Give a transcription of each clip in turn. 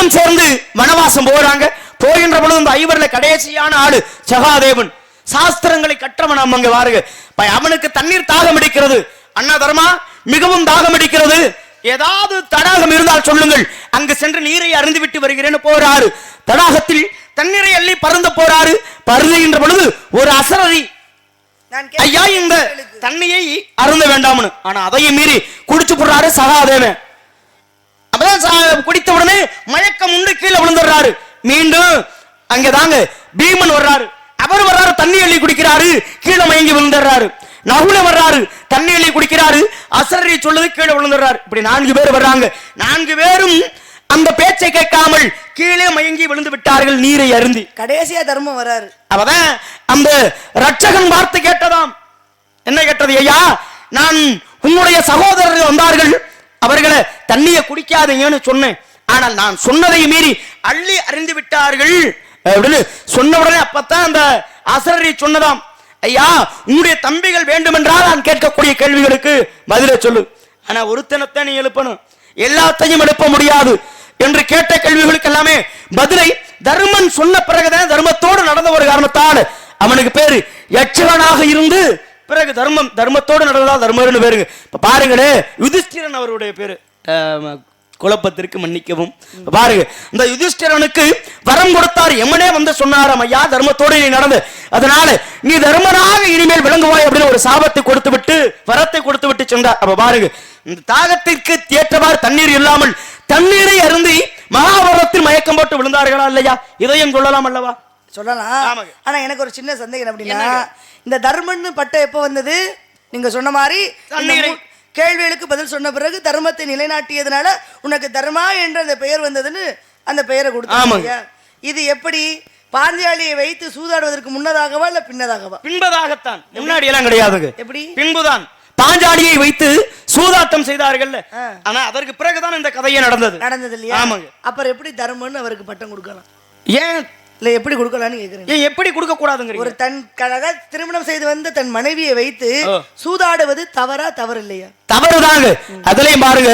ஐவரும் சேர்ந்து வனவாசம் போறாங்க. போகின்ற பொழுது இந்த ஐவர்ல கடைசியான ஆளு சகாதேவன். சாஸ்திரங்களை கற்றவன் அங்க வாருங்க. அவனுக்கு தண்ணீர் தாகம் அடிக்கிறது. அண்ணா தர்மா மிகவும் தாகம் அடிக்கிறது, ஏதாவது தடாகம் இருந்தால் சொல்லுங்கள், அங்கு சென்று நீரை அருந்து விட்டு வருகிறேன்னு போறாரு. தடாகத்தில் தண்ணீரை அள்ளி பருந்த போறாரு. பருந்துகின்ற பொழுது ஒரு அசரரி, ஐயா இந்த தண்ணியை அருந்த வேண்டாம்னு. ஆனா அதையும் மீறி குடிச்சு போடுறாரு சகாதேவன். அப்பதான் குடித்த உடனே மயக்கம் உண்டு கீழே விழுந்துடுறாரு. மீண்டும் அங்கதாங்க பீமன் வர்றாரு. அவர் வர்றாரு, தண்ணி அள்ளி குடிக்கிறாரு, கீழே மயங்கி விழுந்துடுறாரு. நகுல வர்றாரு, தண்ணி அள்ளி குடிக்கிறாரு, அசரரி சொல்லுது, கீழே விழுந்துடுறாரு. இப்படி 4 பேர் வர்றாங்க. 4 பேரும் அந்த பேச்சை கேட்காமல் கீழே மயங்கி விழுந்து விட்டார்கள் நீரை அருந்தி. கடைசியா தர்மம் வராரு. அவதான் அந்த ரட்சகன் வார்த்தை கேட்டதாம். என்ன கேட்டது? ஐயா, நான் உன்னுடைய சகோதரர்கள் வந்தார்கள், அவர்களை தண்ணியை குடிக்காதீங்கன்னு சொன்னேன். ஆனால் நான் சொன்னதை மீறி அள்ளி அறிந்து விட்டார்கள் அப்படின்னு சொன்ன உடனே அப்பத்தான் அந்த அசரரி சொன்னதாம், ஐயா உன்னுடைய தம்பிகள் வேண்டுமென்றால் நான் கேட்கக்கூடிய கேள்விகளுக்கு பதிலை சொல்லு. ஆனா ஒருத்தனத்தை நீ எழுப்பணும், எல்லாத்தையும் எழுப்ப முடியாது என்று கேட்ட கேள்விகளுக்கு எல்லாமே பதிலை தர்மன் சொன்ன பிறகுதான் தர்மத்தோடு நடந்த ஒரு காரணத்தால் அவனுக்கு பேரு யட்சகனாக இருந்து பிறகு தர்மத்தோடு நடந்ததால் தர்மர்னு பேருங்க. இப்ப பாருங்களே, யுதிஷ்டிரன் அவருடைய பேரு, குழப்பத்திற்கு மன்னிக்கவும். பாருங்க, இந்த யுதிஷ்டிரனுக்கு வரம் கொடுத்தார். எமனே வந்து சொன்னாராம், ஐயா தர்மத்தோடு நீ நடந்து, அதனால நீ தர்மனாக இனிமேல் விளங்குவாய் அப்படின்னு ஒரு சாபத்தை கொடுத்து விட்டு வரத்தை கொடுத்து விட்டு சென்றார். அப்ப பாருங்க, இந்த தாகத்திற்கு ஏற்றவாறு தண்ணீர் இல்லாமல் தண்ணீரை அருந்தி மகாபாரதத்தில் மயக்கம் போட்டு விழுந்தார்களா இல்லையா? இதையும் சொல்லலாம் அல்லவா? சொல்லலாம். ஆனா எனக்கு ஒரு சின்ன சந்தேகம் அப்படின்னா, இந்த தர்மன்னு பட்டம் எப்ப வந்தது? நீங்க சொன்ன மாதிரி கேள்விகளுக்கு பதில் சொன்ன பிறகு தர்மத்தை நிலைநாட்டியதுனால உனக்கு தர்மா என்ற அந்த பெயர் வந்ததுன்னு அந்த பெயரை கொடுத்தாங்க. இது எப்படி? பாஞ்சாலியை வைத்து சூதாடுவதற்கு முன்னதாகவா இல்ல பின்னதாகவா? பின்பதாகத்தான், முன்னாடி எல்லாம் கிடையாதுங்க. எப்படி? பின்புதான் பாஞ்சாலியை வைத்து சூதாட்டம் செய்தார்கள். ஆனா அதற்கு பிறகுதான் இந்த கதையே நடந்தது இல்லையா? ஆமாங்க. அப்புறம் எப்படி தர்மன்னு அவருக்கு பட்டம் கொடுக்கலாம்? ஏன் இல்ல எப்படி கொடுக்கலாம்னு கேக்குறீங்க? எப்படி கொடுக்க கூடாதுங்க? ஒரு தன் திருமணம் செய்து வந்து தன் மனைவியை வைத்து சூதாடுவது தவறா தவறு இல்லையா? தவறுதாங்க. அதுலயும் பாருங்க,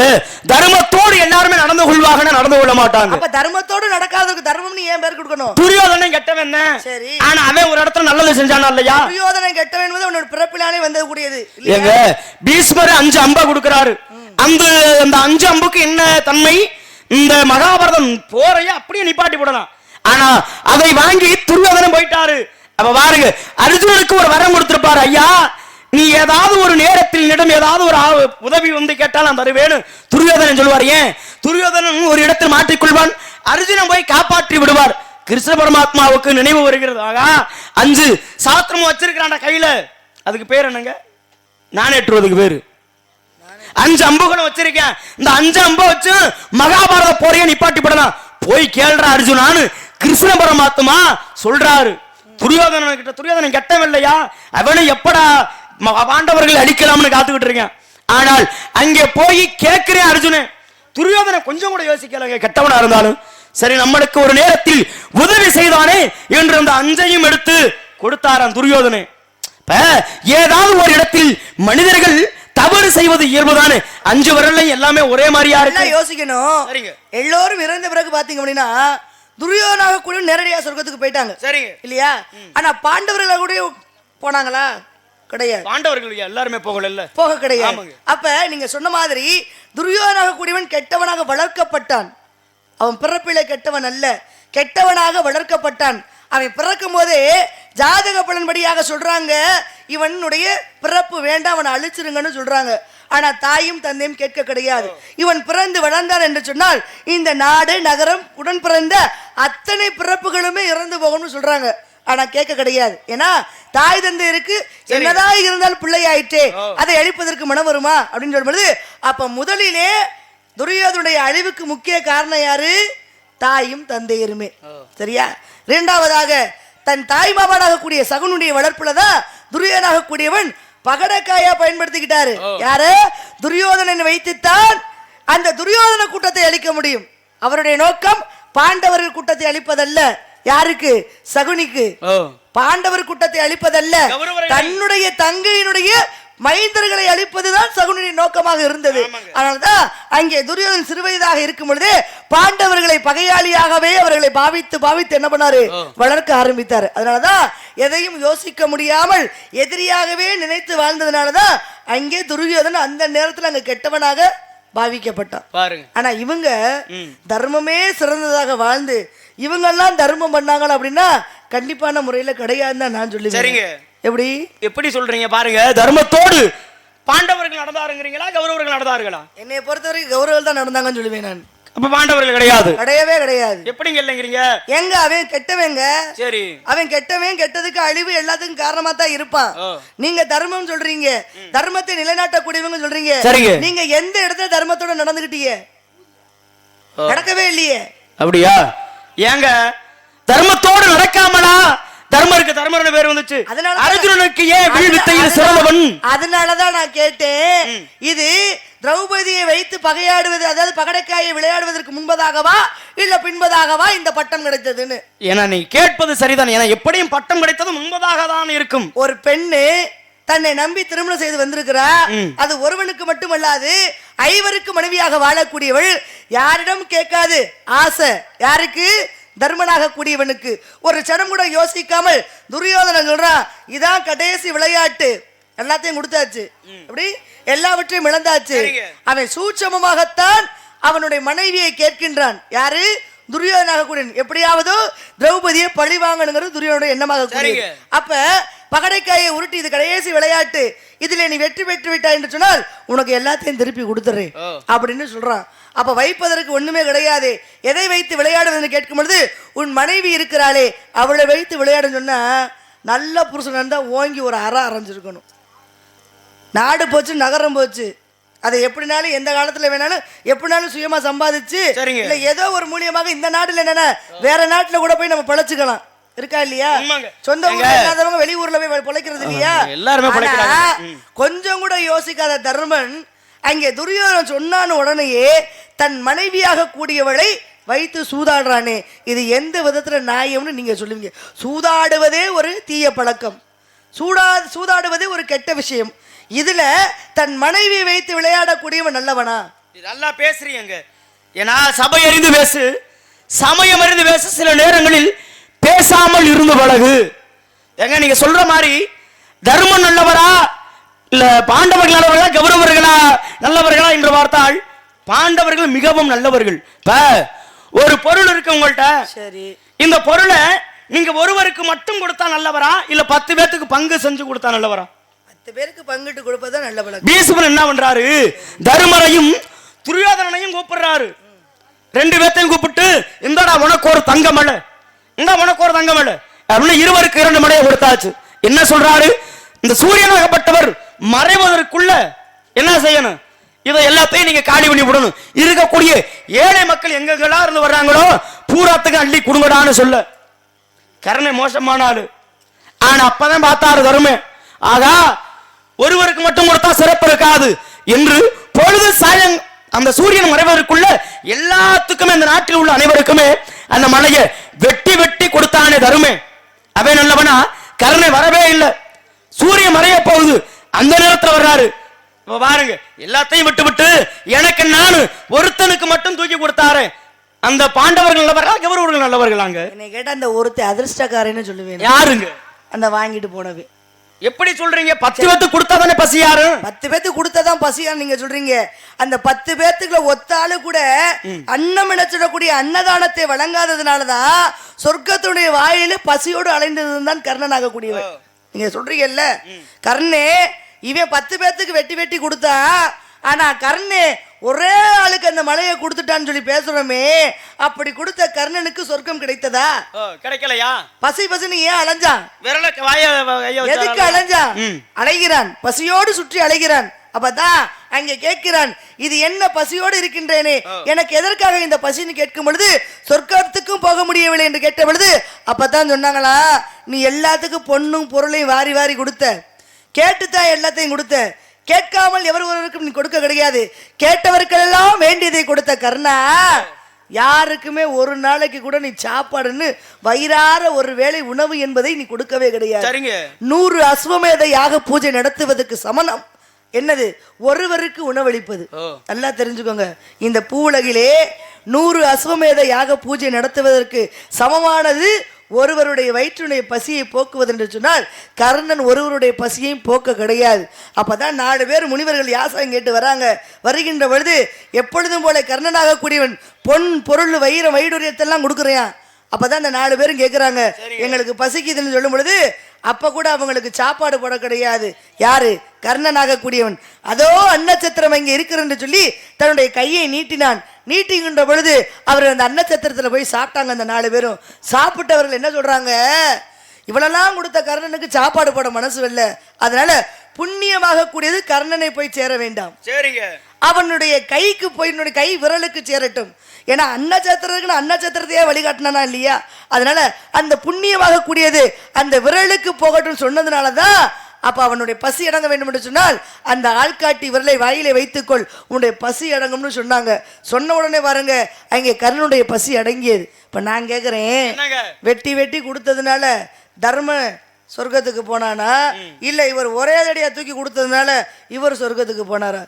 தர்மத்தோடு எல்லாருமே நடந்து கொள்வாங்க, நடந்து கொள்ள மாட்டாங்க. அப்ப தர்மத்தோடு நடக்காததுக்கு தர்மம்னு ஏன் பேர் கொடுக்கணும்? துரியோதனன் கெட்டவன். சரி, ஆனா அவன் ஒரு இடத்துல நல்லது செஞ்சானா இல்லையா? துரியோதனன் கெட்டவன் என்பது அவனோட பிறப்பிலானே வந்தது கூடியது. எங்க பீஷ்மர் 5 அம்பா கொடுக்கிறாரு. அந்த 5 அம்புக்கு என்ன தன்மை? இந்த மகாபாரதம் போரைய அப்படியே நிப்பாட்டி போடலாம். ஆனா அதை வாங்கி துரியோதனன் போயிட்டாரு. அப்ப பாருங்க, அர்ஜுனனுக்கு ஒரு வரம் கொடுத்திருப்பாரு, ஐயா நீ ஏதாவது ஒரு நேரத்தில் என்னிடம் ஏதாவது ஒரு உதவி வந்து கேட்டால் நான் தருவேன். துரியோதனன் சொல்லுவார். ஏன்? துரியோதனன் ஒரு இடத்தில் மாற்றிக்கொள்வான், அர்ஜுனன் போய் காப்பாற்றி விடுவார். கிருஷ்ண பரமாத்மாவுக்கு நினைவு வருகிறது, ஆகா 5 சாஸ்திரம் வச்சிருக்கிறான் கையில, அதுக்கு பேர் என்னங்க? நானேற்றுவதுக்கு பேரு. 5 அம்புகளை வச்சிருக்கேன், இந்த 5 அம்பை வச்சு மகாபாரத போரைய நிப்பாட்டி படலாம். போய் கேள்ற அர்ஜுனான்னு கிருஷ்ண பரமாத்மா சொல்றாரு துரியோதனன் கிட்ட. துரியோதனன் கெட்டவில்லையா? அவனை எப்படா பாண்டவர்கள் அடிக்கலாம்னு காத்துக்கிட்டு இருக்கேன். ஆனால் அங்கே போய் கேட்கிறேன் அர்ஜுனன். துரியோதனன் கொஞ்சம் கூட யோசிக்கல, கெட்டவனா இருந்தாலும் சரி நம்மளுக்கு ஒரு நேரத்தில் உதவி செய்தானே என்று அந்த 5ஐயும் எடுத்து கொடுத்தாராம் துரியோதனன். ஏதாவது ஒரு இடத்தில் மனிதர்கள் தவறு செய்வது இயல்புதானே. 5 வரலையும் எல்லாமே ஒரே மாதிரியா இருக்கு. யோசிக்கணும். எல்லோரும் இறந்த பிறகு பாத்தீங்க அப்படின்னா துரியோதனாக கூட நேரடியா சொர்க்கத்துக்கு போயிட்டாங்க. சரி இல்லையா? ஆனா பாண்டவர்கள் கூட போனாங்களா? கிடையாது. பாண்டவர்கள் எல்லாருமே போக கிடையாது. அப்ப நீங்க சொன்ன மாதிரி துரியோதனாக கூடியவன் கெட்டவனாக வளர்க்கப்பட்டான். அவன் பிறப்பிலே கெட்டவன் அல்ல, கெட்டவனாக வளர்க்கப்பட்டான். அவன் பிறக்கும் போதே ஜாதக பலன்படியாக சொல்றாங்க, இவனுடைய பிறப்பு வேண்டாம், அவனை அழிச்சிருங்கன்னு சொல்றாங்க. ஆனா தாயும் தந்தையும் கேட்க கிடையாது. இவன் பிறந்து வளர்ந்தான் என்று சொன்னால் இந்த நாடு நகரம் உடன் பிறந்த அத்தனை பிறப்புகளுமே இறந்து போகணும்னு சொல்றாங்க. ஆனா கேட்க கிடையாது. ஏன்னா தாய் தந்தை இருக்கு, என்னதான் இருந்தாலும் பிள்ளை ஆயிட்டே, அதை அழிப்பதற்கு மனம் வருமா அப்படின்னு சொல்லும்போது, அப்ப முதலிலே துரியோதனுடைய அழிவுக்கு முக்கிய காரணம் யாரு? தாயும் தந்தையருமே. சரியா? இரண்டாவதாக தன் தாய் மாமனாக கூடிய சகுனுடைய வளர்ப்புலதான் துரியோதனாக கூடியவன் பகடக்காயா பயன்படுத்திக்கிட்டாரு. யாரு? துரியோதனன் வைத்துத்தான் அந்த துரியோதன கூட்டத்தை அழிக்க முடியும். அவருடைய நோக்கம் பாண்டவர்கள் கூட்டத்தை அழிப்பதல்ல. யாருக்கு? சகுனிக்கு. பாண்டவர் கூட்டத்தை அழிப்பதல்ல, தன்னுடைய தங்கையினுடைய மைந்தர்களை அழிப்பதுதான் சகுனியின் நோக்கமாக இருந்தது. அதனால்தான் அங்கே துரியோதன் சிறுவயதாக இருக்கும் பொழுது பாண்டவர்களை பகையாளியாகவே அவர்களை பாவித்து என்ன பண்ணாரு, வளர்க்க ஆரம்பித்தார். அதனாலதான் எதையும் யோசிக்க முடியாமல் எதிரியாகவே நினைத்து வாழ்ந்ததுனாலதான் அங்கே துரியோதன் அந்த நேரத்தில் அங்க கெட்டவனாக பாவிக்கப்பட்டான் பாருங்க. ஆனா இவங்க தர்மமே சிறந்ததாக வாழ்ந்து இவங்க எல்லாம் தர்மம் பண்ணாங்க அப்படின்னா கண்டிப்பான முறையில கிடையாதுன்னு தான் நான் சொல்லுவேன். சரிங்க, எப்படி சொல்றீங்க பாருங்க. தர்மத்தோடு பாண்டவர்கள் நடந்தாருங்கிறீங்களா கௌரவர்கள் நடந்தார்களா? என்னை பொறுத்தவரைக்கும் கௌரவர்கள் தான் நடந்தாங்கன்னு சொல்லுவேன் நான். அப்ப பாண்டவர்கள் கிடையாது, கிடையவே கிடையாது. எப்படிங்க இல்லைங்கிறீங்க? எங்க அவன் கெட்டவங்க. சரி, அவன் கெட்டவன், கெட்டதுக்கு அழிவு எல்லாத்துக்கும் காரணமா தான் இருப்பான். நீங்க தர்மம் சொல்றீங்க, தர்மத்தை நிலைநாட்டக்கூடியவங்க சொல்றீங்க. சரிங்க, நீங்க எந்த இடத்துல தர்மத்தோட நடந்துகிட்டீங்க? நடக்கவே இல்லையே. அப்படியா? ஏங்க தர்மத்தோடு நடக்காமலா தர்மருக்கு தர்மரன பேர் வந்துச்சு? அர்ஜுனனுக்கு ஏன் வில்வித்தையில் சிறந்தவன்? அதனாலதான் நான் கேட்டேன், இது திரௌபதியை வைத்து பகையாடுவது, அதாவது பகடைக்காயை விளையாடுவதற்கு முன்பதாகவா இல்ல பின்பதாகவா இந்த பட்டம் கிடைத்ததுன்னு. ஏன்னா நீ கேட்பது சரிதான். ஏன்னா எப்படியும் பட்டம் கிடைத்தது முன்பதாக தான் இருக்கும். ஒரு பெண்ணு தன்னை நம்பி திருமணம் செய்து வந்திருக்கிறா, அது ஒருவனுக்கு மட்டுமல்லாது ஐவருக்கு மனைவியாக வாழக்கூடியவள். யாரிடம் கேட்காது ஆசை, யாருக்கு? தர்மனாக கூடியவனுக்கு. ஒரு சடம் கூட யோசிக்காமல் துரியோதனன் சொல்றான், இதான் கடைசி விளையாட்டு, எல்லாத்தையும் கொடுத்தாச்சு, அப்படி எல்லாவற்றையும் இழந்தாச்சு. அவன் சூட்சமமாகத்தான் அவனுடைய மனைவியை கேட்கின்றான். யாரு? துரியோதனாக கூடியவன். எப்படியாவது திரௌபதியை பழி வாங்கணுங்கிறது துரியோதனுடைய எண்ணமாக கூடியது. அப்ப பகடைக்காயை உருட்டி, இது கடைசி விளையாட்டு, இதுல நீ வெற்றி பெற்று விட்டாய் என்று சொன்னால் உனக்கு எல்லாத்தையும் திருப்பி கொடுத்துறேன் அப்படின்னு சொல்றான். அப்ப வைப்பதற்கு ஒண்ணுமே கிடையாது. எதை வைத்து விளையாடுவதுன்னு கேட்கும் பொழுது, உன் மனைவி இருக்கிறாளே அவளை வைத்து விளையாடுன்னு சொன்னா நல்ல புருஷன் இருந்தா ஓங்கி ஒரு அரைஞ்சிருக்கணும். நாடு போச்சு, நகரம் போச்சு, அதை எப்படினாலும் எந்த காலத்துல வேணாலும் எப்படினாலும் சுயமா சம்பாதிச்சு இல்ல ஏதோ ஒரு மூலியமாக இந்த நாட்டுல என்னன்னா வேற நாட்டுல கூட போய் நம்ம பழச்சுக்கலாம். இருக்கா இல்லையா? சொந்த ஊர்ல இல்லாதவங்க வெளியூர்ல போய் பிழைக்கிறது இல்லையா? கொஞ்சம் கூட யோசிக்காத தர்மன் அங்கே துரியோதனன் சொன்னான்னு உடனேயே தன் மனைவியாக கூடியவளை வைத்து சூதாடுறானே, இது எந்த விதத்துல நியாயம்னு நீங்க சொல்லுவீங்க? சூதாடுவதே ஒரு தீய பழக்கம், சூதாடுவதே ஒரு கெட்ட விஷயம். இதுல தன் மனைவியை வைத்து விளையாடக்கூடியவன் நல்லவனா? நல்லா பேசுறீங்க. ஏன்னா சபை அறிந்து பேசு, சமயம் அறிந்து பேசு, சில நேரங்களில் பேசாமல் இருந்து பழகு. எங்க நீங்க சொல்ற மாதிரி தர்மம் நல்லவரா இல்ல பாண்டவர்கள் நல்லவர்களா கௌரவர்களா நல்லவர்களா என்று பார்த்தால் பாண்டவர்கள் மிகவும் நல்லவர்கள். இப்ப ஒரு பொருள் இருக்கு உங்கள்கிட்ட, சரி, இந்த பொருளை நீங்க ஒருவருக்கு மட்டும் கொடுத்தா நல்லவரா இல்ல 10 பேருக்கு பங்கு செஞ்சு கொடுத்தா நல்லவரா? 10 பேருக்கு பங்கிட்டு கொடுப்பதா நல்ல பழக்கம். பீஷ்மர் என்ன பண்றாரு, தர்மரையும் துரியோதனனையும் கூப்பிடுறாரு. 2 பேர்த்தையும் கூப்பிட்டு, இந்தடா உனக்கு ஒரு தங்க மலை, இந்த உனக்கு ஒரு தங்க மலை அப்படின்னு இருவருக்கு 2 மலையை கொடுத்தாச்சு. என்ன சொல்றாரு, இந்த சூரியனாகப்பட்டவர் மறைவதற்குள்ள என்ன செய்யணும், இதை எல்லாத்தையும் நீங்க காலி பண்ணி விடணும். இருக்கக்கூடிய ஏழை மக்கள் எங்கெல்லாம் இருந்து வர்றாங்களோ பூராத்துக்கு அள்ளி குடுங்கடான்னு சொல்ல. கர்ணை மோசமான ஆளு, ஆனா அப்பதான் பார்த்தாரு தருமே, ஆகா ஒருவருக்கு மட்டும் கொடுத்தா சிறப்பு இருக்காது என்று பொழுது சாயம் அந்த சூரியன் மறைவதற்குள்ள எல்லாத்துக்குமே அந்த நாட்டில் உள்ள அனைவருக்குமே அந்த மலையை வெட்டி வெட்டி கொடுத்தானே தருமே. அவன் நல்லவனா? கர்ணை வரவே இல்லை, சூரியன் மறைய போகுது, அந்த நேரத்தில் வர்றாரு. பாருங்க, எல்லாத்தையும் விட்டு விட்டு எனக்கு நான் ஒருத்தனுக்கு மட்டும் தூக்கி கொடுத்தாரு. அந்த பாண்டவர்கள் நல்லவர்களா கௌரவர்கள் நல்லவர்களாங்க? என்னை கேட்டா அந்த ஒருத்த அதிர்ஷ்டக்காரன்னு சொல்லுவேன். யாருங்க? அந்த வாங்கிட்டு போனவே. எப்படி சொல்றீங்க? 10 பேத்துக்கு கொடுத்தாதானே பசி யாரு? 10 பேத்துக்கு கொடுத்தாதான் பசியான்னு நீங்க சொல்றீங்க. அந்த 10 பேத்துக்குள்ள ஒத்தாளு கூட அன்னம் நினைச்சிடக்கூடிய அன்னதானத்தை வழங்காததுனாலதான் சொர்க்கத்துடைய வாயில பசியோடு அலைந்ததுதான் கர்ணனாக கூடியவர். நீங்க சொல்றீங்கல்ல, கர்ணே இவன் 10 பேத்துக்கு வெட்டி வெட்டி கொடுத்தா, ஆனா கர்ணே ஒரே ஆளுக்கு அந்த மலையை கொடுத்துட்டான்னு சொல்லி பேசுறோமே, அப்படி கொடுத்த கர்ணனுக்கு சொர்க்கம் கிடைத்ததா? கிடைக்கலையா? பசி பசின்னு ஏன் அலைஞ்சான்? எதுக்கு அலைஞ்சான்? அலைகிறான், பசியோடு சுற்றி அலைகிறான். அப்பதான் அங்க கேட்கிறான், இது என்ன பசியோடு இருக்கின்றேனே, எனக்கு எதற்காக இந்த பசின்னு கேட்கும் பொழுது சொர்க்கத்துக்கும் போக முடியவில்லை என்று கேட்ட பொழுது அப்பதான் சொன்னாங்களா, நீ எல்லாத்துக்கும் பொண்ணும் பொருளையும் வாரி வாரி கொடுத்த, கேட்டுத்தான் எல்லாத்தையும் கொடுத்த, கேட்காமல் எவர் ஒருவருக்கும் நீ கொடுக்க கிடையாது, கேட்டவருக்கெல்லாம் வேண்டியதை கொடுத்த கர்ணா, யாருக்குமே ஒரு நாளைக்கு கூட நீ சாப்பாடுன்னு வயிறார ஒரு வேளை உணவு என்பதை நீ கொடுக்கவே கிடையாது. 100 அஸ்வமேத யாக பூஜை நடத்துவதற்கு சமணம் என்னது? ஒருவருக்கு உணவளிப்பது. நல்லா தெரிஞ்சுக்கோங்க, இந்த பூவுலகிலே 100 அஸ்வமேத யாக பூஜை நடத்துவதற்கு சமமானது ஒருவருடைய வயிற்றுடைய பசியை போக்குவது என்று சொன்னால் கர்ணன் ஒருவருடைய பசியையும் போக்க கிடையாது. அப்பதான் 4 பேர் முனிவர்கள் யாசகம் கேட்டு வராங்க. வருகின்ற பொழுது எப்பொழுதும் போல கர்ணனாக கூடியவன் பொன் பொருள் வைரம் வைடூரியத்தெல்லாம் கொடுக்குறான். அப்பதான் இந்த 4 பேரும் கேட்கிறாங்க, எங்களுக்கு பசிக்குதுன்னு சொல்லும் பொழுது அப்ப கூட அவங்களுக்கு சாப்பாடு போட கிடையாது. யாரு? கர்ணனாக கூடியவன். அதோ அன்னச்சத்திரம் இங்க இருக்கிறன்னு சொல்லி தன்னுடைய கையை நீட்டினான். நீட்டிங்கின்ற பொழுது அவர் அந்த அன்னச்சத்திரத்துல போய் சாப்பிட்டாங்க. அந்த 4 பேரும் சாப்பிட்டவர்கள் என்ன சொல்றாங்க, இவளெல்லாம் கொடுத்த கர்ணனுக்கு சாப்பாடு போட மனசு இல்ல, அதனால புண்ணியமாக கூடியது கர்ணனை போய் சேர வேண்டாம், சரிங்க, அவனுடைய கைக்கு போய் கை விரலுக்கு சேரட்டும். ஏன்னா அன்னச்சத்திரத்துக்கு அன்னச்சத்திரத்தையே வழிகாட்டினா இல்லையா, அதனால அந்த புண்ணியமாக கூடியது அந்த விரலுக்கு போகட்டும் சொன்னதுனாலதான் அப்ப அவனுடைய பசி அடங்க வேண்டும் என்று சொன்னால் அந்த ஆள்காட்டி விரலை வாயிலை வைத்துக்கொள், உன்னுடைய பசி அடங்கும்னு சொன்னாங்க. சொன்ன உடனே பாருங்க அங்கே கர்ணனுடைய பசி அடங்கியது. இப்ப நான் கேக்குறேன், வெட்டி வெட்டி கொடுத்ததுனால தர்ம சொர்க்கத்துக்கு போனானா இல்ல இவர் ஒரே அடியா தூக்கி கொடுத்ததுனால இவர் சொர்க்கத்துக்கு போனாரா?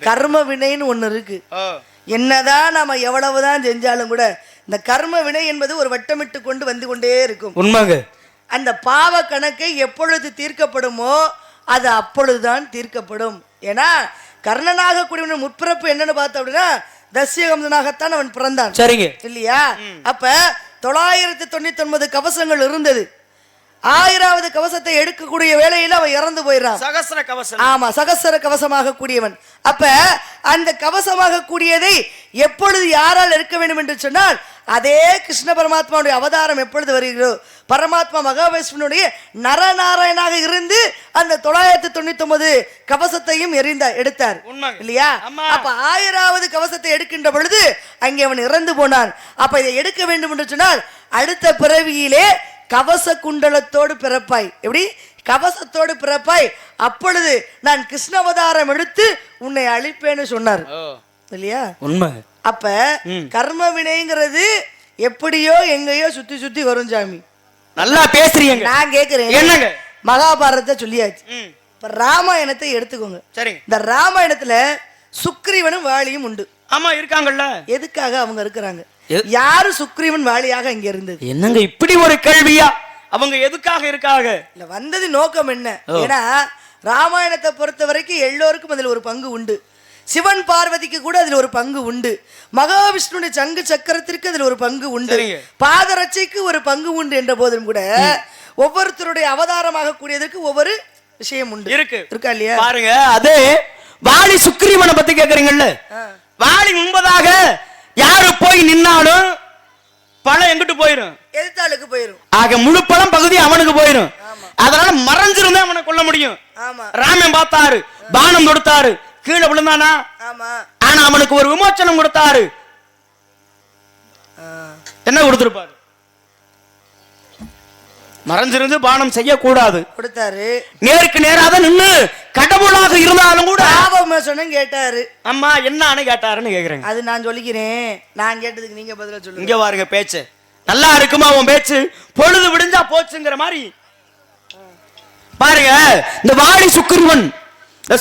கர்ம வினைன்னு ஒண்ணு இருக்கு. என்னதான் நாம எவ்வளவுதான் செஞ்சாலும் கூட இந்த கர்ம வினை என்பது ஒரு வட்டமிட்டு கொண்டு வந்து கொண்டே இருக்கும். உண்மைங்க. அந்த பாவ கணக்கை எப்பொழுது தீர்க்கப்படுமோ அது அப்பொழுதுதான் தீர்க்கப்படும். ஏன்னா கர்ணனாக கூடிய முற்பிறப்பு என்னன்னு பார்த்தோம் அப்படின்னா தஸ்யகம்சனாகத்தான் அவன் பிறந்தான், சரிங்க இல்லையா? அப்ப 999 கவசங்கள் இருந்தது. 1000வது கவசத்தை எடுக்கக்கூடிய வேளையில அவன் இறந்து போயிடறான். சகஸ்ர கவசம். ஆமா, சகஸ்ர கவசமாக கூடியவன். அப்ப அந்த கவசமாக கூடியதை எப்பொழுது யாரால் இருக்க வேண்டும் என்று சொன்னால் அதே கிருஷ்ண பரமாத்மாவுடைய அவதாரம் எப்பொழுது வருகிறோ பரமாத்மா மகாவிஷ்ணுடைய நரநாராயணாக இருந்து அந்த 999 கவசத்தையும் எடுத்தார் இல்லையா? அப்ப 1000வது கவசத்தை எடுக்கின்ற பொழுது அங்கே அவன் இறந்து போனான். அப்ப இதை எடுக்க வேண்டும் என்று சொன்னால் அடுத்த பிறவியிலே கவச குண்டலத்தோடு பிறப்பாய். எப்படி? கவசத்தோடு பிறப்பாய். அப்பொழுது நான் கிருஷ்ண அவதாரம் எடுத்து உன்னை அழிப்பேன்னு சொன்னார் இல்லையா? உண்மை. அப்ப கர்ம வினைங்கிறது எப்படியோ எங்கேயோ சுத்தி சுத்தி வரும். சாமி நல்லா பேசுறீங்க. நான் கேக்குறேன், என்னங்க மகாபாரதத்தை சொல்லியாச்சு, இப்ப ராமாயணத்தை எடுத்துக்கோங்க. சரி, இந்த ராமாயணத்துல சுக்ரீவனும் வாலியும் உண்டு. ஆமா, இருக்காங்கல்ல. எதுக்காக அவங்க இருக்கிறாங்க? யாரு சுக்ரீவன் வாலியாக இங்க இருந்தது? என்னங்க இப்படி ஒரு கேள்வியா? அவங்க எதுக்காக இருக்காங்க? இல்ல வந்தது நோக்கம் என்ன? ஏன்னா ராமாயணத்தை பொறுத்த வரைக்கும் எல்லோருக்கும் அதுல ஒரு பங்கு உண்டு. சிவன் பார்வதிக்கு கூட அதுல ஒரு பங்கு உண்டு. மகாவிஷ்ணுடைய சங்கு சக்கரத்திற்கு அதுல ஒரு பங்கு உண்டு. பாதரட்சைக்கு ஒரு பங்கு உண்டு என்ற போதும் கூட ஒவ்வொருத்தருடைய அவதாரமாக கூடியதற்கு ஒவ்வொரு விஷயம் உண்டு. இருக்கா இல்லையா? பாருங்க, அதே வாலி சுக்ரீவனை பத்தி கேக்குறீங்கல்ல, வாலி முன்பதாக யாரு போய் நின்னாலும் பழம் எங்கிட்டு போயிரும்? எதிர்த்தாளுக்கு போயிரும். ஆக முழு பழம் பகுதி அவனுக்கு போயிரும். அதனால மறைஞ்சிருந்தே அவனை கொல்ல முடியும். ராமன் பார்த்தாரு, பானம் கொடுத்தாரு, கீழே விழுந்தானா? ஆனா அவனுக்கு ஒரு விமோச்சனம் கொடுத்தாரு. என்ன கொடுத்திருப்பாரு? மறைஞ்சிருந்து பானம் செய்யக்கூடாது கொடுத்தாரு. நேருக்கு நேராக நின்னு கடவுளாக இருந்தாலும் கூட கேட்டாரு. அம்மா என்ன கேட்டாருன்னு கேக்குறேன். அது நான் சொல்லிக்கிறேன், நான் கேட்டதுக்கு நீங்க பதிலா சொல்லுங்க. இங்க பாருங்க, பேச்சு நல்லா இருக்குமா உன் பேச்சு? பொழுது விடிஞ்சா போச்சுங்கிற மாதிரி பாருங்க. இந்த வாலி சுக்ரீவன்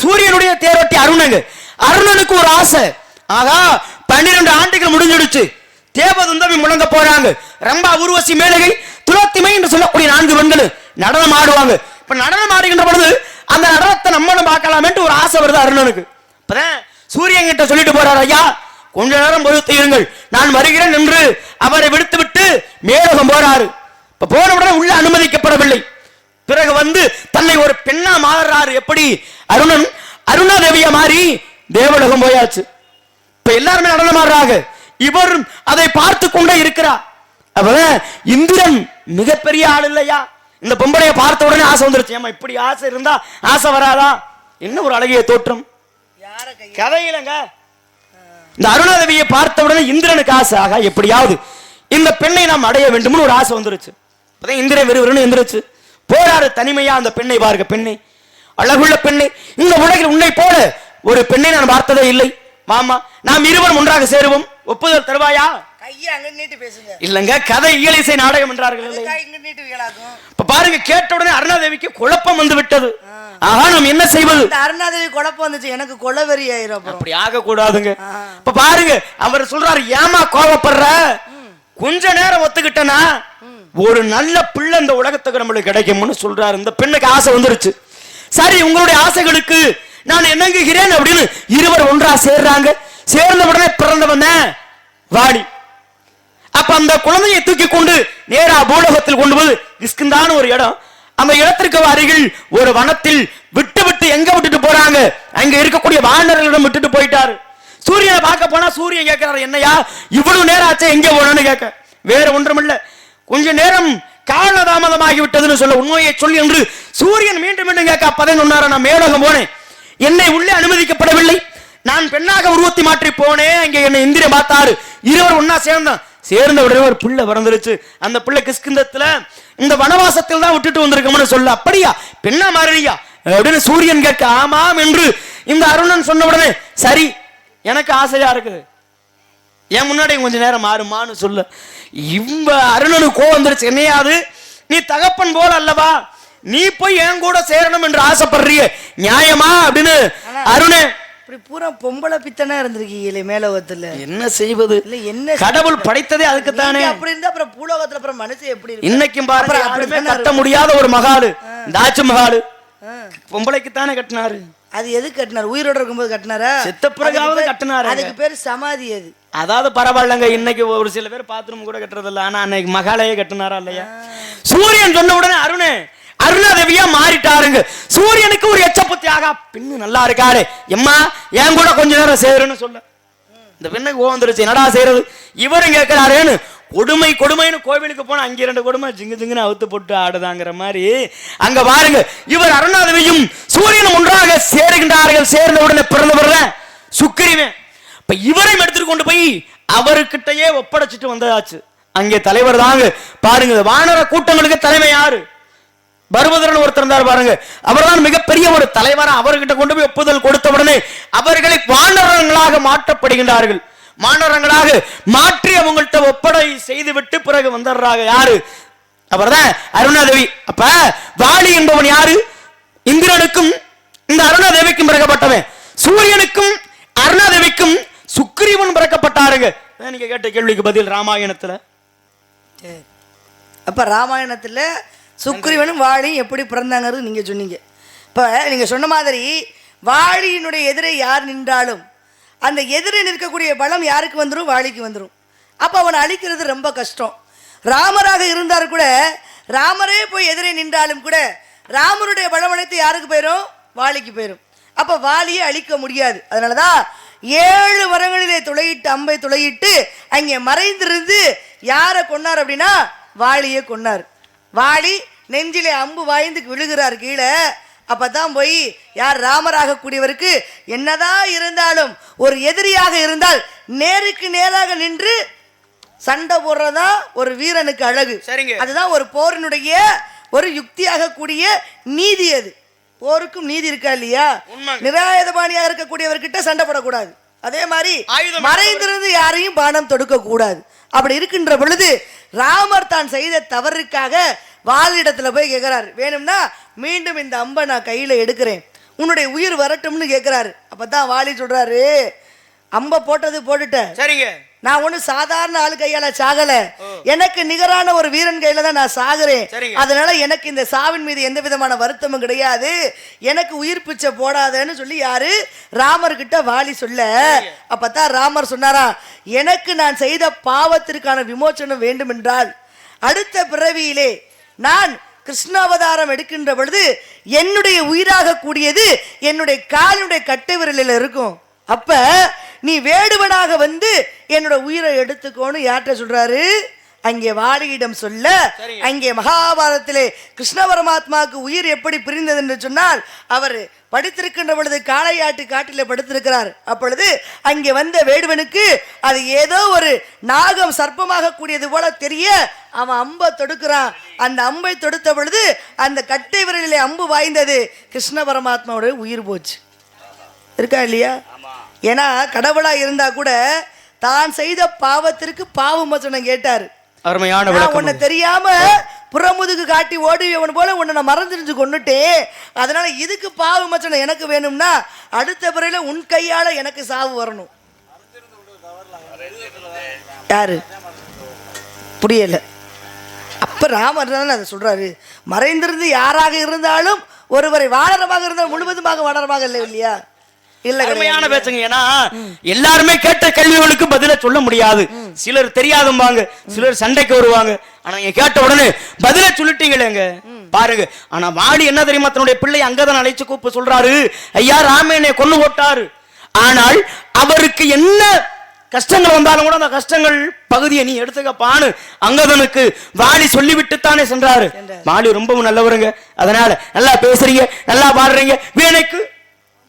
சூரியனுடைய தேரோட்டி அருணனுக்கு அருணனுக்கு ஒரு ஆசை. ஆகா 12 ஆண்டுகள் முடிஞ்சிடுச்சு, தேவதுந்தவி முழங்க போறாங்க. ரம்பா, ஊர்வசி, மேலகை, துளத்திமை என்று சொல்லக்கூடிய 4 பெண்கள் நடனம் ஆடுவாங்க. இப்ப நடனம் ஆடுகின்ற பொழுது அந்த நடனத்தை நம்மளும் பார்க்கலாமேன்ட்டு ஒரு ஆசை வருது அருணனுக்கு. இப்பதான் சூரியன் கிட்ட சொல்லிட்டு போறாரு, ஐயா கொஞ்ச நேரம் பொறுத்து இருங்கள், நான் வருகிறேன் என்று அவரை விடுத்து விட்டு மேலகம் போறாரு. இப்ப போன உடனே உள்ள அனுமதிக்கப்படவில்லை. பிறகு வந்து தன்னை ஒரு பெண்ணா மாறுறாரு. எப்படி? அருணன் அருணாதேவியா மாறி தேவலோகம் போயாச்சு. இப்ப எல்லாருமே நடனம் ஆடுறாங்க. இவர் அதை பார்த்து கொண்டே இருக்கிறார். அப்ப இந்திரன் மிகப்பெரிய ஆள் இல்லையா? இந்த பொம்பளைய பார்த்த உடனே ஆசை வந்துருச்சு. ஏமா இப்படி ஆசை இருந்தா ஆசை வராதா? என்ன ஒரு அழகிய தோற்றம் கதையிலங்க. இந்த அருணாதேவியை பார்த்த உடனே இந்திரனுக்கு ஆசை, ஆகா எப்படியாவது இந்த பெண்ணை நாம் அடைய வேண்டும்னு ஒரு ஆசை வந்துருச்சு. அப்பதான் இந்திரன் விறுவிறுன்னு எந்திரிச்சு போறாரு. தனிமையா அந்த பெண்ணை பாருங்க, பெண்ணை, அழகுள்ள பெண்ணை, இந்த உலகில் உன்னை போல ஒரு பெண்ணை நான் பார்த்ததே இல்லை, மாமா நாம் இருவரும் ஒன்றாக சேருவோம், ஒப்புதல் தருவாயா? கையை அங்க நீட்டு பேசுங்க. இல்லங்க, கதை இயலிசை நாடகம் என்றார்கள். இங்க நீட்டு வீளாகும். இப்ப பாருங்க, கேட்ட உடனே அருணாதேவிக்கு குழப்பம் வந்து விட்டது. ஆஹா, நாம் என்ன செய்வது? அருணாதேவி குழப்பம் வந்துச்சு, எனக்கு கொலவெறி ஆயிரும். அப்படி ஆக கூடாதுங்க. இப்ப பாருங்க, அவர் சொல்றாரு, ஏமா கோவப்படுற? கொஞ்ச நேரம் ஒத்துக்கிட்டனா ஒரு நல்ல பிள்ளை இந்த உலகத்துக்கு நம்மளுக்கு கிடைக்கும்னு சொல்றாரு. இந்த பெண்ணுக்கு ஆசை வந்துருச்சு. சரி, உங்களுடைய ஆசைகளுக்கு நான் இணங்குகிறேன் அப்படின்னு இருவர் ஒன்றா சேர்றாங்க. சேர்ந்த உடனே பிறந்தவன வாடி. அப்ப அந்த குழந்தையை தூக்கி கொண்டு நேரா பூலோகத்தில் கொண்டு போய் கிஷ்கிந்தான ஒரு இடம், அந்த இடத்திற்கு அருகில் ஒரு வனத்தில் விட்டு எங்க விட்டுட்டு போறாங்க, அங்க இருக்கக்கூடிய வானர்களிடம் விட்டுட்டு போயிட்டாரு. சூரியனை பார்க்க போனா சூரியன் கேட்கிறாரு, என்னையா இவ்வளவு நேரம் ஆச்சு, எங்க போனோன்னு கேட்க. வேற ஒன்றும் இல்ல, கொஞ்ச நேரம் காலதாமதமாகி விட்டதுன்னு சொல்ல, உண்மையை சொல்லி என்று சூரியன் மீண்டும் மீண்டும் கேட்க. அப்பதான் சொன்னாரு, நான் மேலோகம் போனேன், என்னை உள்ளே அனுமதிக்கப்படவில்லை, நான் பெண்ணாக உருவத்தி மாற்றி போனேன், அங்கே என்னை இந்திரன் பார்த்தாரு, இருவர் ஒன்னா சேர்ந்த உடனே ஒரு பிள்ளை பிறந்துருச்சு. அந்த பிள்ளை கிஷ்கிந்தத்துல இந்த வனவாசத்தில் தான் விட்டுட்டு வந்திருக்கோம்னு சொல்ல. அப்படியா, பெண்ணா மாறியா அப்படின்னு சூரியன் கேட்க. ஆமாம் என்று இந்த அருணன் சொன்ன உடனே, சரி எனக்கு ஆசையா இருக்குது, என் முன்னாடி கொஞ்ச நேரம் மாறுமான்னு சொல்ல. இவ அருணனுக்கு கோவம் வந்துருச்சு. என்னையாது, நீ தகப்பன் போல அல்லவா, நீ போய் என் கூட சேரணும் என்று ஆசைப்படுறிய, நியாயமா அப்படின்னு. அருணே, இப்படி பூரா பொம்பளை பித்தனா இருந்திருக்கீங்களே மேலோகத்துல, என்ன செய்வது? இல்ல, என்ன கடவுள் படைத்ததே அதுக்குத்தானே. அப்படி இருந்தா அப்புறம் பூலோகத்துல அப்புறம் மனுஷன் எப்படி இருக்கு? இன்னைக்கும் பாருங்க, யாருமே கட்ட முடியாத ஒரு மகாலு, தாச்சு மகாலு பொம்பளைக்கு தானே கட்டினாரு. அது எது கட்டினாரு? உயிரோட இருக்கும்போது கட்டினாரா? செத்த பிறகாவது கட்டினாரு. அதுக்கு பேரு சமாதி. அது அதாவது பரவாயில்லங்க, இன்னைக்கு ஒரு சில பேர் பாத்ரூம் கூட கட்டுறது இல்ல, ஆனா அன்னைக்கு மகாலையே கட்டினாரா இல்லையா? சூரியன் சொன்ன உடனே அருணாதேவியா மாறிட்டாருங்க. சூரியனுக்கு ஒரு எச்ச புத்தியாக, பெண்ணு நல்லா இருக்காரு, எம்மா என் கூட கொஞ்ச நேரம் சேருன்னு சொல்ல. இந்த பெண்ணுக்கு ஓந்துருச்சு, என்னடா செய்யறது? இவரும் கேட்கிறாருன்னு கொடுமைன்னு கோவிலுக்கு போனா அங்க 2 கொடுமை ஜிங்குன்னு அவுத்து போட்டு ஆடுதாங்கிற மாதிரி அங்க பாருங்க, இவர் அருணாதேவியும் சூரியனும் ஒன்றாக சேருகின்றார்கள். சேர்ந்த உடனே பிறந்தவர் சுக்கிரீவன். இப்ப இவரையும் எடுத்துட்டு கொண்டு போய் அவர்கிட்டயே ஒப்படைச்சிட்டு வந்தாச்சு. அங்கே தலைவர் தாங்க பாருங்க, வானர கூட்டங்களுக்கு தலைமை யாரு? பர்வதரன் ஒருத்தர் இருந்தார் பாருங்க, அவர்தான் மிகப்பெரிய ஒரு தலைவரா. அவர்கிட்ட கொண்டு போய் ஒப்புதல் கொடுத்த உடனே அவர்களை வானரங்களாக மாற்றப்படுகின்றார்கள். மானரங்களாக மாற்றி அவங்கள்ட்ட ஒப்படை செய்து விட்டு பிறகு வந்துடுறாங்க. யாரு? அவர்தான் அருணாதேவி. அப்ப வாலி என்பவன் யாரு? இந்திரனுக்கும் இந்த அருணாதேவிக்கும் பிறக்கப்பட்டவன். சூரியனுக்கும் அருணாதேவிக்கும் சுக்கிரீவன் பிறக்கப்பட்டாருங்க. நீங்க கேட்ட கேள்விக்கு பதில் ராமாயணத்துல. அப்ப ராமாயணத்துல சுக்கிரீவனும் வாலியும் எப்படி பிறந்தாங்கிறது நீங்க சொன்னீங்க. இப்ப நீங்க சொன்ன மாதிரி வாலியினுடைய எதிரே யார் நின்றாலும் அந்த எதிரே நிற்கக்கூடிய பலம் யாருக்கு வந்துடும்? வாலிக்கு வந்துடும். அப்போ அவனை அழிக்கிறது ரொம்ப கஷ்டம். ராமராக இருந்தார் கூட, ராமரே போய் எதிரே நின்றாலும் கூட ராமருடைய பலம் அனைத்து யாருக்கு போயிடும்? வாலிக்கு போயிடும். அப்போ வாலியை அழிக்க முடியாது. அதனால தான் 7 மரங்களிலே துளையிட்டு அம்பை துளையிட்டு அங்கே மறைந்திருந்து யாரை கொன்னார் அப்படின்னா வாலியை கொன்னார். வாலி நெஞ்சிலே அம்பு வாய்ந்து விழுகிறார் கீழே. அப்பதான் போய் யார்? ராமராக கூடியவருக்கு என்னதான் இருந்தாலும் ஒரு எதிரியாக இருந்தால் நேருக்கு நேராக நின்று சண்டை போடுறதா ஒரு வீரனுக்கு அழகு. அதுதான் ஒரு போரினுடைய ஒரு யுக்தியாக கூடிய நீதி. அது போருக்கும் நீதி இருக்கா இல்லையா? நிராயுதபாணியாக இருக்கக்கூடியவர்கிட்ட சண்டை போடக்கூடாது. அதே மாதிரி மறைந்திருந்து யாரையும் பானம் தொடுக்க கூடாது. அப்படி இருக்கின்ற பொழுது ராமர் தான் செய்த தவறுக்காக வாலிடத்துல போய் கேட்கிறாரு, வேணும்னா மீண்டும் இந்த அம்பை நான் கையில எடுக்கிறேன், உன்னுடைய உயிர் வரட்டும்னு கேட்கிறாரு. அப்பதான் வாலி சொல்றாரு, அம்பை போட்டது போட்டுட்ட, சரிங்க, நான் ஒண்ணு சாதாரண ஆளு கையால சாகல, எனக்கு நிகரான ஒரு வீரன் கையில தான் நான் சாகுறேன். அதனால எனக்கு இந்த சாவின் மீது எந்த விதமான வருத்தமும் கிடையாது, எனக்கு உயிர் பிச்சை போடாதன்னு சொல்லி யாரு? ராமர் கிட்ட வாலி சொல்ல. அப்பதான் ராமர் சொன்னாரா, எனக்கு நான் செய்த பாவத்திற்கான விமோச்சனம் வேண்டும் என்றால் அடுத்த பிறவியிலே நான் கிருஷ்ணாவதாரம் எடுக்கின்ற பொழுது என்னுடைய உயிராக கூடியது என்னுடைய காலினுடைய கட்டை விரலில் இருக்கும். அப்ப நீ வேடுவனாக வந்து என்னோட உயிரை எடுத்துக்கோன்னு யார்கிட்ட சொல்றாரு? அங்கே வாலியிடம் சொல்ல. அங்கே மகாபாரதத்திலே கிருஷ்ண பரமாத்மாவுக்கு உயிர் எப்படி பிரிந்தது என்று சொன்னால், அவர் படித்திருக்கின்ற பொழுது காளையாட்டு காட்டில படுத்திருக்கிறார். அப்பொழுது அங்கே வந்த வேடுவனுக்கு அது ஏதோ ஒரு நாகம் சர்ப்பமாக கூடியது போல தெரிய அவன் அம்பை தொடுக்கிறான். அந்த அம்பை தொடுத்த பொழுது அந்த கட்டை விரலிலே அம்பு வாய்ந்தது, கிருஷ்ண பரமாத்மாவோட உயிர் போச்சு. இருக்கா இல்லையா? ஏன்னா கடவுளா இருந்தா கூட தான் செய்த பாவத்திற்கு பாவ மோசனம் கேட்டாரு. அருமையான உன்னை தெரியாம புறமுதுகு காட்டி ஓடுவன் போல உன்னை நான் மறந்துருந்து கொண்டுட்டேன். அதனால இதுக்கு பாவ மோசனம் எனக்கு வேணும்னா அடுத்த பிறையில உன் கையால எனக்கு சாவு வரணும். யாரு புரியல? அப்ப ராமர் தான் அதை சொல்றாரு. மறைந்திருந்து யாராக இருந்தாலும் ஒருவரை வானரமாக இருந்தால் முழுவதுமாக வானரமாக இல்லை இல்லையா? இல்ல, அருமையான பேசுங்க. ஏன்னா எல்லாருமே கேட்ட கேள்விகளுக்கு பதில சொல்ல முடியாது. சிலர் தெரியாதும்பாங்க, சிலர் சண்டைக்கு வருவாங்க. ஆனா நீங்க கேட்ட உடனே பதில சொல்லிட்டீங்களேங்க பாருங்க. ஆனா வாலி என்ன தெரியுமா, தன்னுடைய பிள்ளை அங்கதான் அழைச்சு கூப்பிட்டு சொல்றாரு, ஐயா ராமேனை கொண்டு போட்டாரு. ஆனால் அவருக்கு என்ன கஷ்டங்கள் வந்தாலும் கூட அந்த கஷ்டங்கள் பகுதியை நீ எடுத்துக்கப்பான்னு அங்கதனுக்கு வாலி சொல்லிவிட்டுத்தானே சென்றாரு. வாலி ரொம்பவும் நல்லவருங்க. அதனால நல்லா பேசுறீங்க, நல்லா பாடுறீங்க.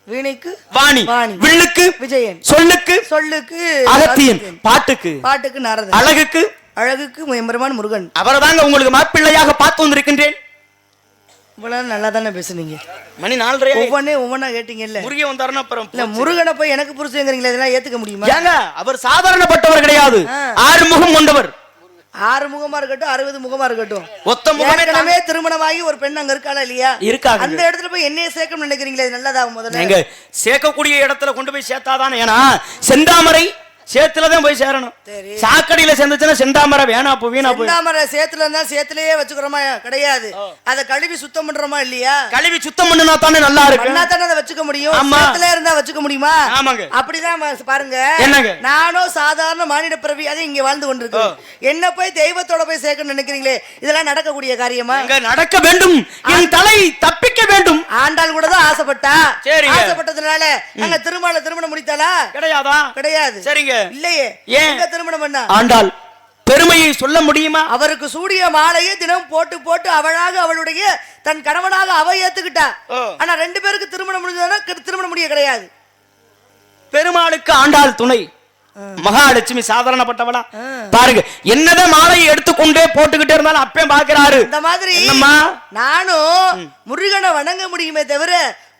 வீணைக்கு வாணி, வில்லுக்கு விஜயன், சொல்லுக்கு அகத்தியன், பாட்டுக்கு நாரதன், அழகுக்கு எம்பெருமான் முருகன். அவரை தாங்க உங்களுக்கு மாப்பிள்ளையாக பார்த்து வந்திருக்கின்றேன். இவ்வளவு நல்லா தானே பேசுனீங்க. மணி 4:30 ஒவ்வொன்னா கேட்டீங்கல்ல. முருகன் வந்தாருன்னா அப்புறம் இல்ல முருகனை போய் எனக்கு புரிச்சுங்கிறீங்களா? இதெல்லாம் ஏத்துக்க முடியுமா? ஏங்க அவர் சாதாரணப்பட்டவர் கிடையாது, 6 முகம் கொண்டவர். 6 முகமா இருக்கட்டும், 60 முகமா இருக்கட்டும், ஒத்த முகமே திருமணமாகி ஒரு பெண் அங்க இருக்காளா இல்லையா? இருக்காங்க. அந்த இடத்துல போய் என்னைய சேர்க்கணும்னு நினைக்கிறீங்களா? இது நல்லதா? முதல்ல நீங்க சேர்க்கக்கூடிய இடத்துல கொண்டு போய் சேர்த்தாதானே. ஏன்னா செந்தாமரை சேத்துலதான் போய் சேரணும். சாக்கடையில சேர்ந்துச்சுன்னா செந்தாமரை வேணா வீணா போய். செந்தாமரை சேத்துல இருந்தா சேத்துலயே வச்சுக்கிறோமா? கிடையாது. அத கழுவி சுத்தம் பண்றோமா இல்லையா? கழுவி சுத்தம் பண்ணா தானே நல்லா இருக்கு. பண்ணா தானே அதை வச்சுக்க முடியும். சேத்துல இருந்தா வச்சுக்க முடியுமா? ஆமாங்க. அப்படிதான் பாருங்க. என்னங்க, நானும் சாதாரண மானிட பிறவி அதை இங்க வாழ்ந்து கொண்டிருக்கேன். என்ன போய் தெய்வத்தோட போய் சேர்க்கணும்னு நினைக்கிறீங்களே? இதெல்லாம் நடக்கக்கூடிய காரியமா? நடக்க வேண்டும். என் தலை தப்பிக்க வேண்டும். ஆண்டாள் கூட தான் ஆசைப்பட்டா. ஆசைப்பட்டதுனால அங்க திருமணம் முடித்தாளா? கிடையாதா? கிடையாது. சரிங்க. இல்லையே. ஏன் திருமணம் பண்ணா? ஆண்டாள் பெருமையை சொல்ல முடியுமா? அவருக்கு சூடிய மாலையை தினம் போட்டு போட்டு அவளாக அவளுடைய தன் கணவனாக அவ ஏத்துக்கிட்டா. ஆனா 2 பேருக்கு திருமணம் முடிஞ்சதுன்னா திருமணம் முடிய கிடையாது. பெருமாளுக்கு ஆண்டாள் துணை. மகாலட்சுமி சாதாரணப்பட்டவளா? பாருங்க, என்னதான் மாலையை எடுத்துக்கொண்டே போட்டுக்கிட்டே இருந்தாலும் அப்பயும் பாக்குறாரு. இந்த மாதிரி நானும் முருகனை வணங்க முடியுமே தவிர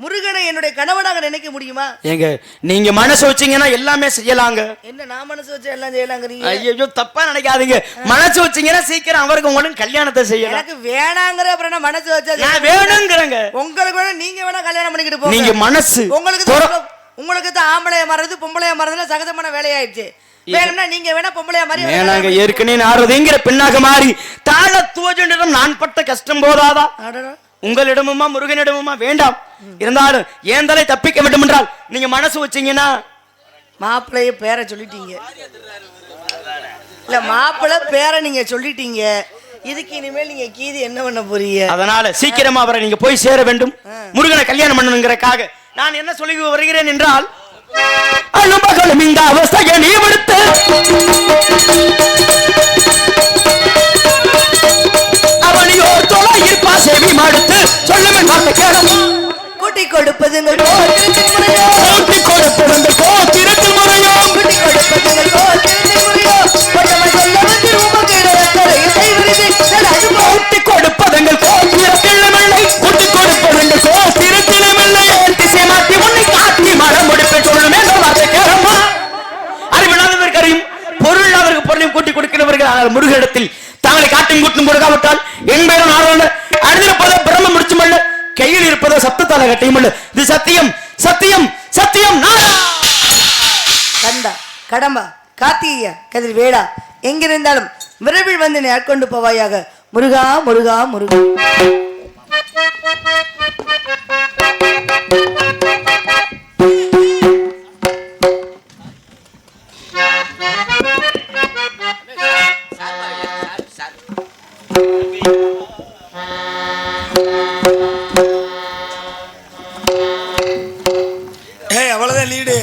முருகனை என்னுடைய கணவனாக நினைக்க முடியுமா? ஏங்க நீங்க மனசு வச்சீங்கன்னா எல்லாமே செய்யலாங்க. என்ன நான் மனசு வச்சு எல்லாம் செய்யலாங்கிறீங்க? ஐயோ தப்பா நினைக்காதீங்க. மனசு வச்சீங்கன்னா சீக்கிரம் அவருக்கு உங்களுக்கு கல்யாணத்தை செய்யலாம். எனக்கு வேணாங்கிற அப்புறம் மனசு வச்சா நான் வேணுங்கிறேங்க. உங்களுக்கு வேணா நீங்க வேணா கல்யாணம் பண்ணிக்கிட்டு போங்க. நீங்க மனசு உங்களுக்கு தான் ஆம்பளைய மாறது பொம்பளைய மாறதுல சகஜமான வேலையாயிடுச்சு. வேணும்னா நீங்க வேணா பொம்பளையா மாறி வேணாங்க. ஏற்கனவே நாரதுங்கிற பெண்ணாக மாறி தாழ துவஜனிடம் நான் பட்ட கஷ்டம் போதாதா? உங்களிடமுமா முருகனிடமுமா? வேண்டாம். இருந்தாலும் ஏன் தலை தப்பிக்க வேண்டும் என்றால் நீங்க மனசு வச்சீங்கன்னா மாப்பிள்ளைய பேரை சொல்லிட்டீங்க. இல்ல மாப்பிள்ளை பேரை நீங்க சொல்லிட்டீங்க. இதுக்கு இனிமேல் நீங்க கீது என்ன பண்ண போறீங்க? அதனால சீக்கிரமா அவரை நீங்க போய் சேர வேண்டும். முருகனை கல்யாணம் பண்ணணுங்கிறக்காக நான் என்ன சொல்லி வருகிறேன் என்றால், அனுபவம் இந்த அவஸ்தையை நீ விடுத்து அவனியோ தொலையில் பாசேவி மடுத்து சொல்லுமென் வார்த்தை கேளமா. கூட்டி கொடுப்பதுங்கள் கோத்திரத்தின் முறையோ, கூட்டி கொடுப்பதுங்கள் கோத்திரத்தின் முறையோ, கூட்டி கொடுப்பதுங்கள் கோத்திரத்தின் முறையோ, கொண்டவன் சொல்ல வந்து உமக்கிட கரையை விரிதி அது கூட்டி கொடுப்பதுங்கள் கோத்திரத்திலுமில்லை, கூட்டி கொடுப்பதுங்கள் கோத்திரத்திலுமில்லை, திசை மாற்றி உன்னை காட்டி மரம் முடிப்பை சொல்லுமே வார்த்தை கேளமா. அறிவில்லாதவருக்கு அறியும், பொருள் அவருக்கு பொருளையும் கூட்டி கொடுக்கிறவர்கள். ஆனால் முருகனிடத்தில் தாங்களை காட்டும் கூட்டும் கொடுக்காவிட்டால் என்பதும் அறிந்திருப்பதோ பிரம்ம முடிச்சுமல்ல, கையில் இருப்பதோ சப்தத்தால கட்டியும் அல்ல. இது சத்தியம் சத்தியம் சத்தியம். கண்டா கடம்பா கார்த்திகேயா கதிர் வேடா எங்கிருந்தாலும் விரைவில் வந்து என்னை ஆட்கொண்டு போவாயாக. முருகா முருகா முருகா. அவ்வளவுதான் லீடு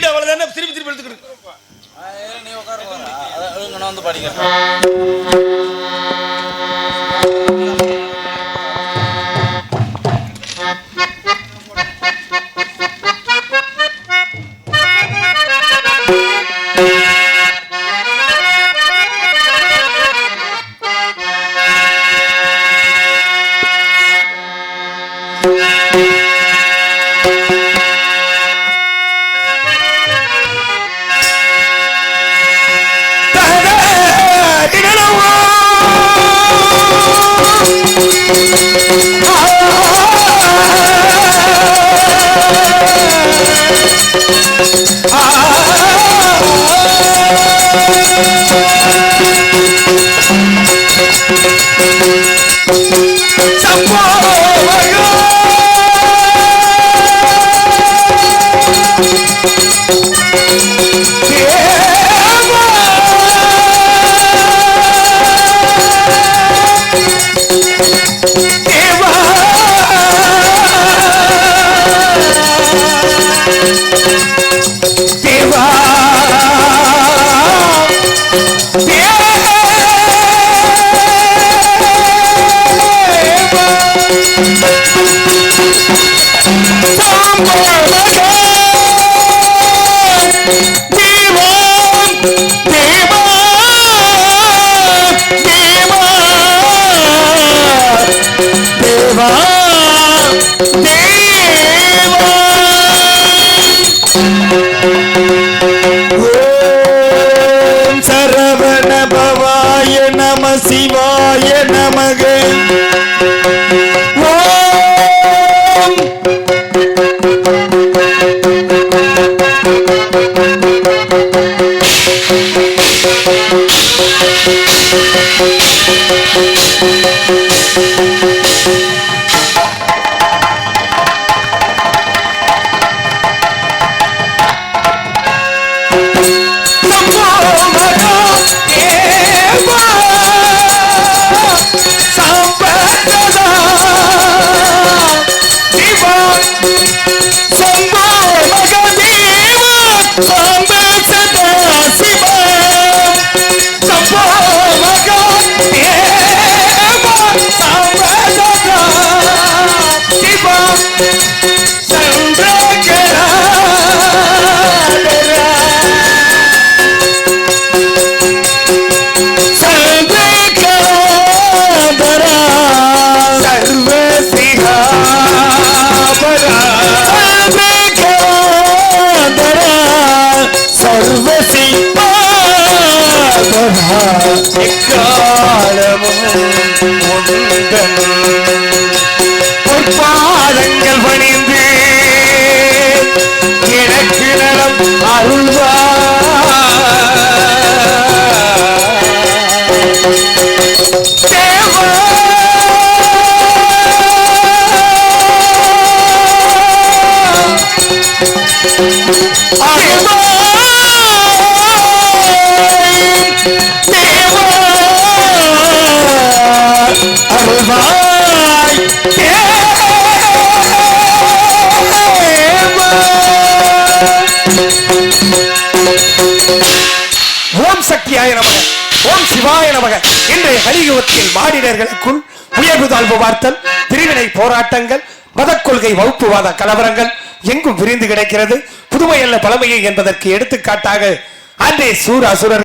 அவ்வளவுதானே. திருப்பி திருப்பி எடுத்துக்கிட்டு வந்து படிக்கிறேன். சிவாய நமக. பொற்பாதங்கள் பணிந்து எனக்கு நலம் அருள்வா. ஓம் சக்தியாய நமக, ஓம் சிவாய நமக. இன்றைய கலியுகத்தில் மாநிலர்களுக்குள் உயர்வு தாழ்வு பார்த்தல், பிரிவினை போராட்டங்கள், மதக் கொள்கை வகுப்புவாத கலவரங்கள் எங்கும் விரிந்து கிடக்கிறது. புதுமை அல்ல பழமையை என்பதற்கு எடுத்துக்காட்டாக அன்றே சூர அசுரர்